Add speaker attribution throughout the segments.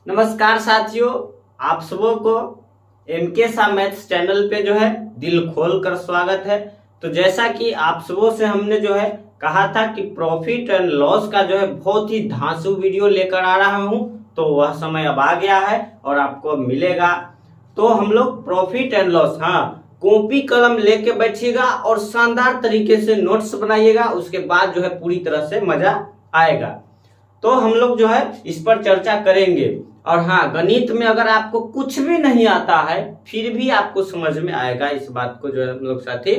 Speaker 1: नमस्कार साथियों, आप सबों को एमके सा मैथ्स चैनल पे जो है दिल खोल कर स्वागत है। तो जैसा कि आप सबों से हमने जो है कहा था कि प्रॉफिट एंड लॉस का जो है बहुत ही धांसू वीडियो लेकर आ रहा हूं, तो वह समय अब आ गया है और आपको अब मिलेगा। तो हम लोग प्रॉफिट एंड लॉस, कॉपी कलम लेके बैठिएगा और शानदार तरीके से नोट्स बनाइएगा, उसके बाद जो है पूरी तरह से मजा आएगा। तो हम लोग जो है इस पर चर्चा करेंगे। और गणित में अगर आपको कुछ भी नहीं आता है फिर भी आपको समझ में आएगा। इस बात को जो है हम लोग साथी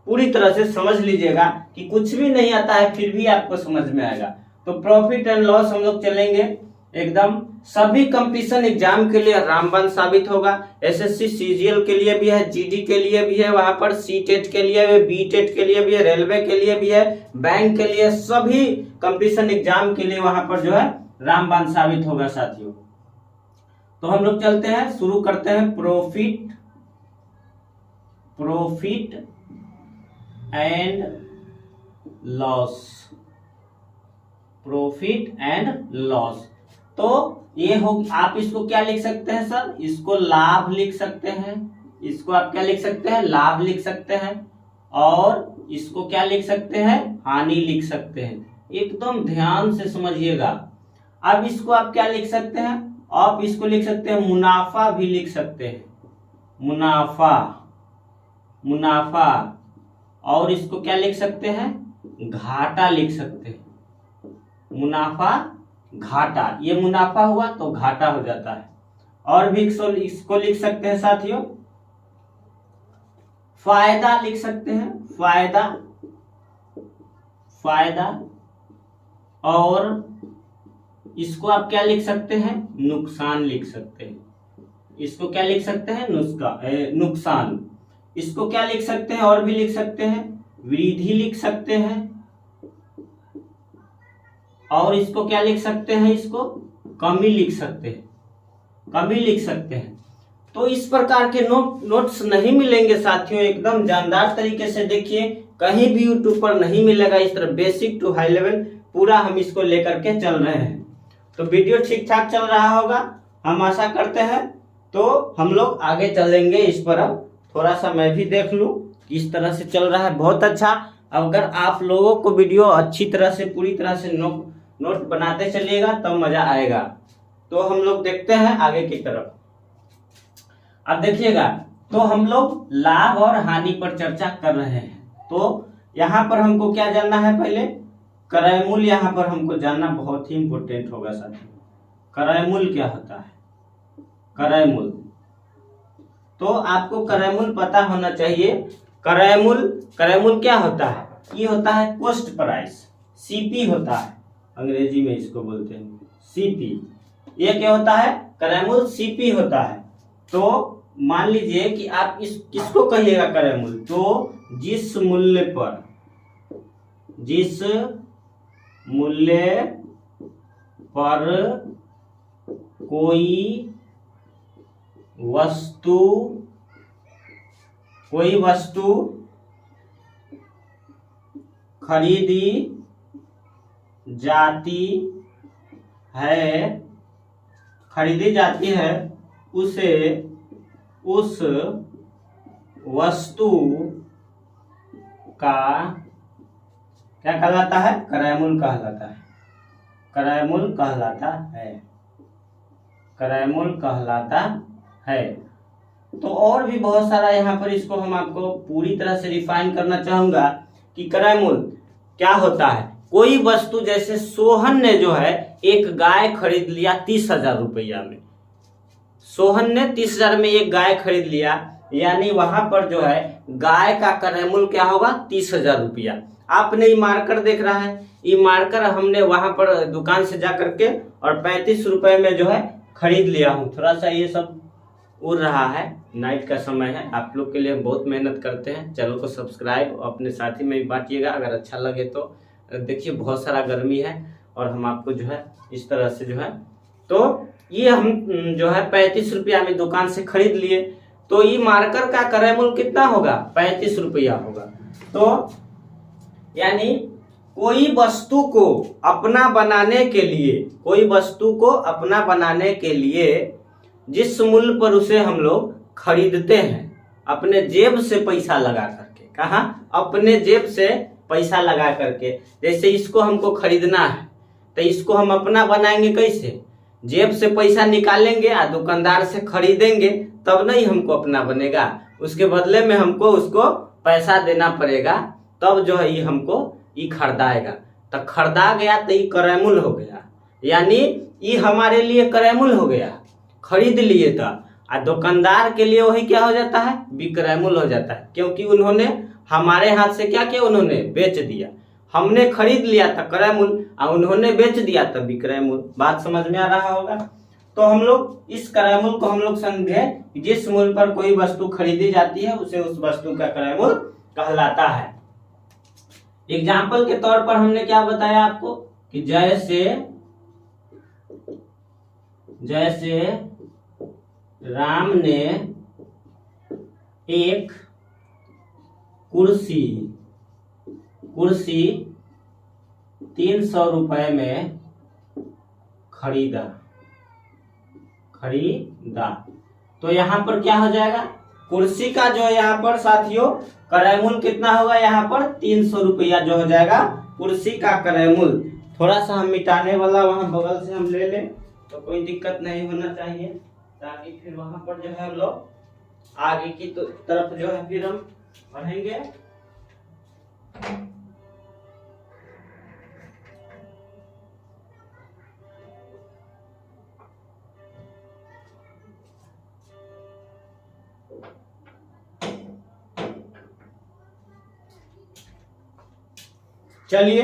Speaker 1: पूरी तरह से समझ लीजिएगा कि कुछ भी नहीं आता है फिर भी आपको समझ में आएगा। तो प्रॉफिट एंड लॉस हम लोग चलेंगे एकदम सभी कंपटीशन एग्जाम के लिए रामबाण साबित होगा। एसएससी सीजीएल के लिए भी है, जीडी के लिए भी है, वहां पर सी टेट के लिए भी, बी टेट के लिए भी है, रेलवे के लिए भी है, बैंक के लिए, सभी कंपटीशन एग्जाम के लिए वहां पर जो है रामबाण साबित होगा साथियों। तो हम लोग चलते हैं, शुरू करते हैं। Profit and loss, profit and loss. तो ये हो, आप इसको क्या लिख सकते हैं सर? इसको लाभ लिख सकते हैं। इसको आप क्या लिख सकते हैं? लाभ लिख सकते हैं। और इसको क्या लिख सकते हैं? हानि लिख सकते हैं। एकदम ध्यान से समझिएगा। अब इसको आप क्या लिख सकते हैं? आप इसको लिख सकते हैं मुनाफा भी लिख सकते हैं, मुनाफा, मुनाफा। और इसको क्या लिख सकते हैं? घाटा लिख सकते हैं, मुनाफा घाटा। ये मुनाफा हुआ तो घाटा हो जाता है। और भी इसको लिख सकते हैं साथियों, फायदा लिख सकते हैं, फायदा, फायदा। और इसको आप क्या लिख सकते हैं? नुकसान लिख सकते हैं। इसको क्या लिख सकते हैं? नुकसान। इसको क्या लिख सकते हैं? और भी लिख सकते हैं, वृद्धि लिख सकते हैं। और इसको क्या लिख सकते हैं? इसको कमी लिख सकते हैं, कमी लिख सकते हैं। तो इस प्रकार के नोट्स नहीं मिलेंगे साथियों, एकदम जानदार तरीके से देखिए, कहीं भी यूट्यूब पर नहीं मिलेगा। इस तरह बेसिक टू हाई लेवल पूरा हम इसको लेकर के चल रहे हैं। तो वीडियो ठीक ठाक चल रहा होगा, हम आशा करते हैं। तो हम लोग आगे चलेंगे इस पर। अब थोड़ा सा मैं भी देख लूं किस तरह से चल रहा है। बहुत अच्छा। अगर आप लोगों को वीडियो अच्छी तरह से पूरी तरह से नोट बनाते चलिएगा तब मजा आएगा। तो हम लोग देखते हैं आगे की तरफ। अब देखिएगा, तो हम लोग लाभ और हानि पर चर्चा कर रहे हैं। तो यहाँ पर हमको क्या जानना है? पहले क्रय मूल्य यहाँ पर हमको जानना बहुत ही इंपॉर्टेंट होगा साथियों। क्रय मूल्य क्या होता है? क्रय मूल्य, तो आपको क्रय मूल्य पता होना चाहिए। क्रय मूल्य क्या होता है? ये होता है कॉस्ट प्राइस, सीपी होता है, अंग्रेजी में इसको बोलते हैं सीपी। ये क्या होता है? क्रय मूल्य सीपी होता है। तो मान लीजिए कि आप किसको कहिएगा क्रय मूल्य? तो जिस मूल्य पर कोई वस्तु खरीदी जाती है उसे उस वस्तु का क्या कहलाता है? क्रय मूल्य कहलाता है। क्रय मूल्य कहलाता है, क्रय मूल्य कहलाता है। तो और भी बहुत सारा यहाँ पर इसको हम आपको पूरी तरह से रिफाइन करना चाहूंगा कि क्रय मूल्य क्या होता है। कोई वस्तु, जैसे सोहन ने जो है एक गाय खरीद लिया 30,000 रुपया में। सोहन ने 30,000 में एक गाय खरीद लिया, यानी वहां पर जो है गाय का क्रय मूल्य क्या होगा? 30,000 रुपया। आपने ये मार्कर देख रहा है, ये मार्कर हमने वहां पर दुकान से जा करके और 35 रुपए में जो है खरीद लिया हूँ। थोड़ा सा ये सब उड़ रहा है, नाइट का समय है। आप लोग के लिए हम बहुत मेहनत करते हैं। चैनल को सब्सक्राइब अपने साथी में भी बांटिएगा अगर अच्छा लगे तो। देखिए बहुत सारा गर्मी है और हम आपको जो है इस तरह से जो है, तो ये हम जो है 35 रुपया में दुकान से खरीद लिए। तो ये मार्कर का क्रय मूल्य कितना होगा? 35 रुपया होगा। तो यानी कोई वस्तु को अपना बनाने के लिए, कोई वस्तु को अपना बनाने के लिए जिस मूल्य पर उसे हम लोग खरीदते हैं अपने जेब से पैसा लगा करके, कहाँ, अपने जेब से पैसा लगा करके, जैसे इसको हमको खरीदना है तो इसको हम अपना बनाएंगे कैसे, जेब से पैसा निकालेंगे और दुकानदार से खरीदेंगे, तब नहीं हमको अपना बनेगा, उसके बदले में हमको उसको पैसा देना पड़ेगा, तब जो है ये हमको ये खरीदाएगा। तो खरीदा गया तो ये क्रय मूल्य हो गया, यानी ये हमारे लिए क्रय मूल्य हो गया, खरीद लिए था। और दुकानदार के लिए वही क्या हो जाता है, विक्रय मूल्य हो जाता है, क्योंकि उन्होंने हमारे हाथ से क्या किया, उन्होंने बेच दिया। हमने खरीद लिया था क्रय मूल्य और उन्होंने बेच दिया था विक्रय मूल्य। बात समझ में आ रहा होगा। तो हम लोग इस क्रय मूल्य को हम लोग समझे, जिस मूल्य पर कोई वस्तु खरीदी जाती है उसे उस वस्तु का क्रय मूल्य कहलाता है। एग्जाम्पल के तौर पर हमने क्या बताया आपको कि जैसे राम ने एक कुर्सी 300 रुपए में खरीदा। तो यहाँ पर क्या हो जाएगा, कुर्सी का जो है यहाँ पर साथियों क्रय मूल्य कितना होगा, यहाँ पर 300 रुपया जो हो जाएगा कुर्सी का क्रय मूल्य। थोड़ा सा हम मिटाने वाला वहां बगल से हम ले लें तो कोई दिक्कत नहीं होना चाहिए, ताकि फिर वहां पर जो है हम लोग आगे की तरफ जो है फिर हम बढ़ेंगे। चलिए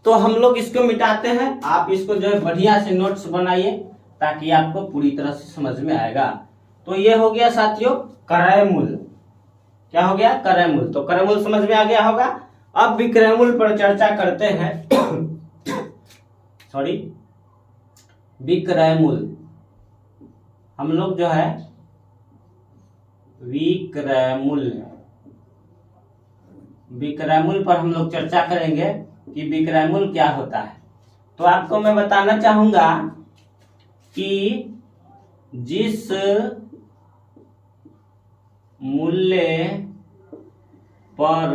Speaker 1: तो हम लोग इसको मिटाते हैं, आप इसको जो है बढ़िया से नोट्स बनाइए ताकि आपको पूरी तरह से समझ में आएगा। तो ये हो गया साथियों क्रय मूल्य। क्या हो गया, क्रय मूल्य। तो क्रय मूल्य समझ में आ गया होगा। अब विक्रय मूल्य पर चर्चा करते हैं। सॉरी, विक्रय मूल्य हम लोग जो है विक्रय मूल्य पर हम लोग चर्चा करेंगे कि विक्रय मूल्य क्या होता है। तो आपको मैं बताना चाहूंगा कि जिस मूल्य पर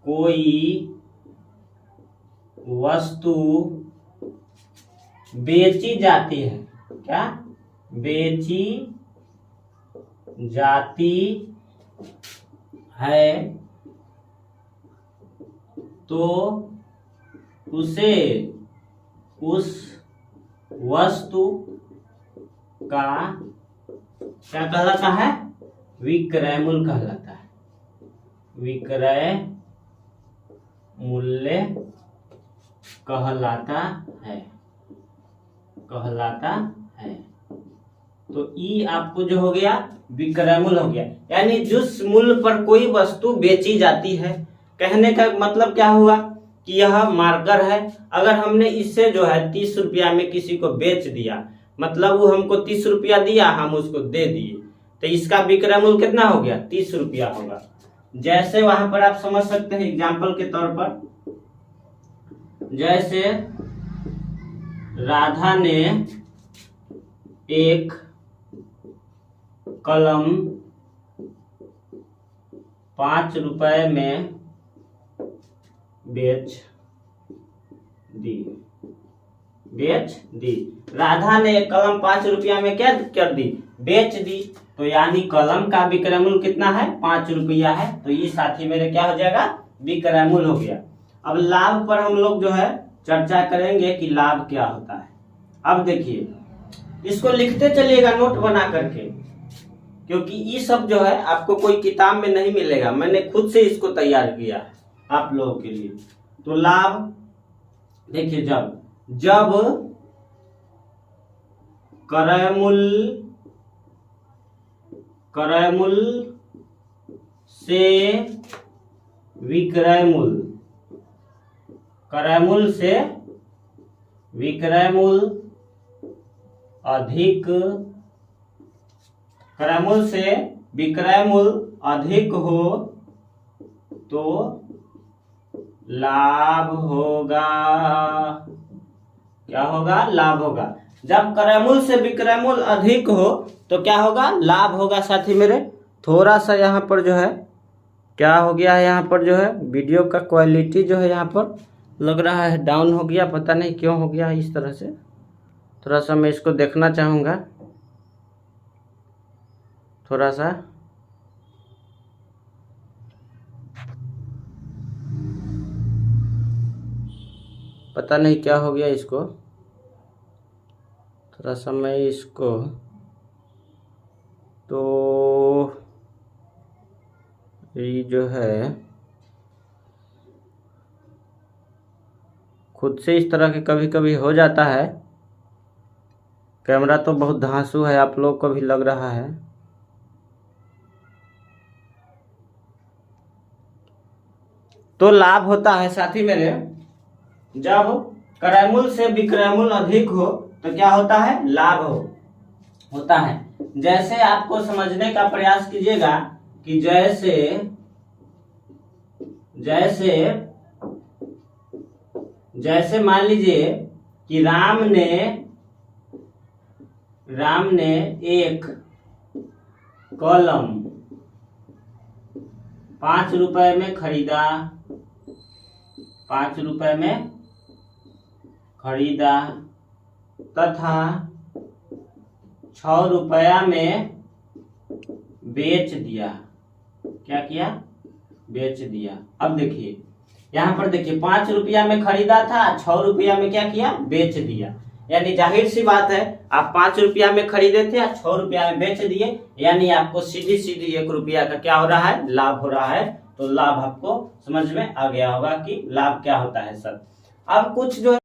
Speaker 1: कोई वस्तु बेची जाती है, क्या बेची जाती है, तो उसे उस वस्तु का क्या कहलाता है, विक्रय मूल्य कहलाता है। विक्रय मूल्य कहलाता है। तो ई आपको जो हो गया विक्रय मूल्य हो गया, यानी जिस मूल्य पर कोई वस्तु बेची जाती है। कहने का मतलब क्या हुआ कि यह मार्कर है, अगर हमने इससे जो है 30 रुपया में किसी को बेच दिया, मतलब वो हमको 30 रुपया दिया, हम उसको दे दिए, तो इसका विक्रय मूल्य कितना हो गया, 30 रुपया होगा। जैसे वहां पर आप समझ सकते हैं एग्जाम्पल के तौर पर, जैसे राधा ने एक कलम 5 रुपए में बेच दी। राधा ने एक कलम 5 रुपया में क्या कर दी, बेच दी। तो यानी कलम का विक्रय मूल्य कितना है, 5 रुपया है। तो ये साथी मेरे क्या हो जाएगा, विक्रय मूल्य हो गया। अब लाभ पर हम लोग जो है चर्चा करेंगे कि लाभ क्या होता है। अब देखिए, इसको लिखते चलिएगा नोट बना करके, क्योंकि ये सब जो है आपको कोई किताब में नहीं मिलेगा, मैंने खुद से इसको तैयार किया है आप लोगों के लिए। तो लाभ देखिए, जब क्रय मूल्य से विक्रय मूल्य अधिक हो तो लाभ होगा। क्या होगा? लाभ होगा। जब क्रयमूल्य से विक्रयमूल्य अधिक हो तो क्या होगा? लाभ होगा। साथी मेरे थोड़ा सा यहाँ पर जो है क्या हो गया है, यहाँ पर जो है वीडियो का क्वालिटी जो है यहाँ पर लग रहा है डाउन हो गया, पता नहीं क्यों हो गया है इस तरह से। थोड़ा सा मैं इसको देखना चाहूँगा, थोड़ा सा पता नहीं क्या हो गया इसको। थोड़ा सा मैं इसको तो ये जो है खुद से इस तरह के कभी कभी हो जाता है। कैमरा तो बहुत धांसू है, आप लोग को भी लग रहा है। तो लाभ होता है साथी मेरे, जब क्रयमूल्य से विक्रयमूल्य अधिक हो तो क्या होता है? लाभ होता है। जैसे आपको समझने का प्रयास कीजिएगा कि जैसे मान लीजिए कि राम ने एक कलम 5 रुपए में खरीदा, 5 रुपए में खरीदा तथा 6 रुपया में बेच दिया। क्या किया? बेच दिया। अब देखिए यहाँ पर देखिए 5 रुपया में खरीदा था, 6 रुपया में क्या किया? बेच दिया। यानी जाहिर सी बात है आप 5 रुपया में खरीदे थे और 6 रुपया में बेच दिए, यानी आपको सीधी 1 रुपया का क्या हो रहा है? लाभ हो रहा है। तो लाभ आपको समझ में आ गया होगा कि लाभ क्या होता है सर। अब कुछ जो